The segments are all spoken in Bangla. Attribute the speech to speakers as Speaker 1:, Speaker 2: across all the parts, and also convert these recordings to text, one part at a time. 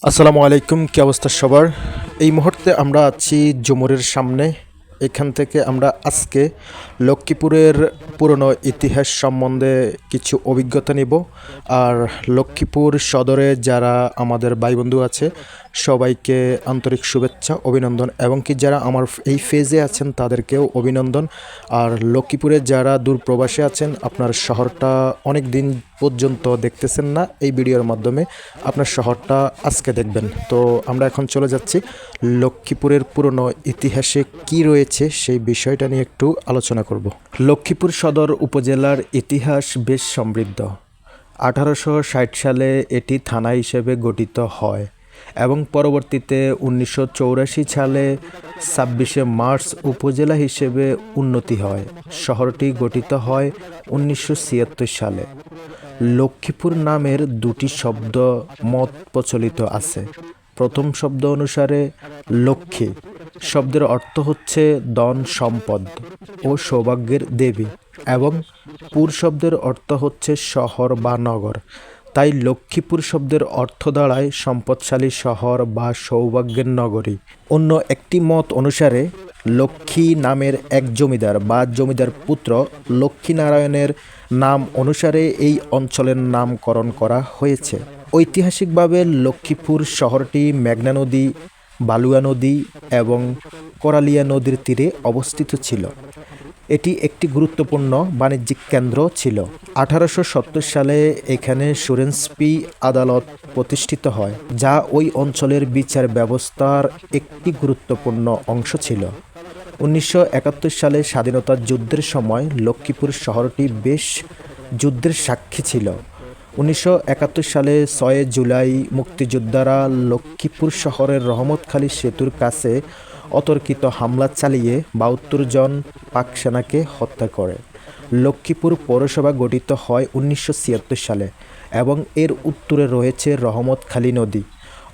Speaker 1: আসসালামু আলাইকুম, কি অবস্থা সবার? এই মুহূর্তে আমরা আছি জুমুরের সামনে। এখান থেকে আমরা আজকে লক্ষ্মীপুরের পুরনো ইতিহাস সম্বন্ধে কিছু অভিজ্ঞতা নিব। আর লক্ষ্মীপুর সদরে যারা আমাদের ভাই বন্ধু আছে সবাইকে আন্তরিক শুভেচ্ছা, অভিনন্দন, এবং কি যারা আমার এই ফেজে আছেন তাদেরকেও অভিনন্দন। আর লক্ষ্মীপুরে যারা দূরপ্রবাসে আছেন, আপনার শহরটা অনেক দিন পর্যন্ত দেখতেছেন না, এই ভিডিওর মাধ্যমে আপনার শহরটা আজকে দেখবেন। তো আমরা এখন চলে যাচ্ছি লক্ষ্মীপুরের পুরনো ইতিহাসে কি রয়েছে সেই বিষয়টা নিয়ে একটু আলোচনা করব। লক্ষ্মীপুর সদর উপজেলার ইতিহাস বেশ সমৃদ্ধ। 1860 সালে এটি থানা হিসেবে গঠিত হয় এবং পরবর্তীতে 1984 সালে 26শে মার্চ উপজেলা হিসেবে উন্নতি হয়। শহরটি গঠিত হয় 1976 সালে। লক্ষ্মীপুর নামের দুটি শব্দ মত প্রচলিত আছে। প্রথম শব্দ অনুসারে লক্ষ্মী শব্দের অর্থ হচ্ছে ধন, সম্পদ ও সৌভাগ্যের দেবী, এবং পুর শব্দের অর্থ হচ্ছে শহর বা নগর। তাই লক্ষ্মীপুর শব্দের অর্থ দাঁড়ায় সম্পদশালী শহর বা সৌভাগ্যের নগরী। অন্য একটি মত অনুসারে লক্ষ্মী নামের এক জমিদার বা জমিদার পুত্র লক্ষ্মীনারায়ণের নাম অনুসারে এই অঞ্চলের নামকরণ করা হয়েছে। ঐতিহাসিকভাবে লক্ষ্মীপুর শহরটি মেঘনা নদী, বালুয়া নদী এবং করালিয়া নদীর তীরে অবস্থিত ছিল। এটি একটি গুরুত্বপূর্ণ বাণিজ্যিক কেন্দ্র ছিল। 1870 সালে এখানে সুরেন্সপি আদালত প্রতিষ্ঠিত হয়, যা ওই অঞ্চলের বিচার ব্যবস্থার একটি গুরুত্বপূর্ণ অংশ ছিল। 1971 সালে স্বাধীনতা যুদ্ধের সময় লক্ষ্মীপুর শহরটি বেশ যুদ্ধের সাক্ষী ছিল। 1971 সালে 6 জুলাই মুক্তিযোদ্ধারা লক্ষ্মীপুর শহরের রহমতখালী সেতুর কাছে অতর্কিত হামলা চালিয়ে 72 জন পাক সেনাকে হত্যা করে। লক্ষ্মীপুর পৌরসভা গঠিত হয় 1976 সালে এবং এর উত্তরে রয়েছে রহমতখালী নদী।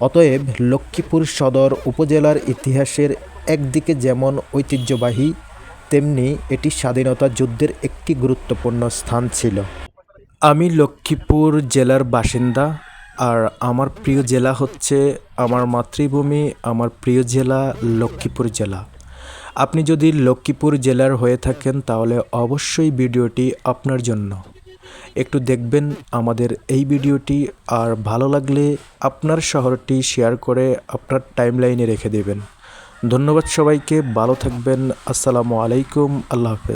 Speaker 1: অতএব লক্ষ্মীপুর সদর উপজেলার ইতিহাসের একদিকে যেমন ঐতিহ্যবাহী, তেমনি এটি স্বাধীনতা যুদ্ধের একটি গুরুত্বপূর্ণ স্থান ছিল। আমি লক্ষ্মীপুর জেলার বাসিন্দা, আর আমার প্রিয় জেলা হচ্ছে আমার মাতৃভূমি, আমার প্রিয় জেলা লক্ষ্মীপুর জেলা। আপনি যদি লক্ষ্মীপুর জেলার হয়ে থাকেন তাহলে অবশ্যই ভিডিওটি আপনার জন্য। একটু দেখবেন আমাদের এই ভিডিওটি, আর ভালো লাগলে আপনার শহরটি শেয়ার করে আপনার টাইমলাইনে রেখে দেবেন। ধন্যবাদ সবাইকে, ভালো থাকবেন। আসসালামু আলাইকুম, আল্লাহ হাফেজ।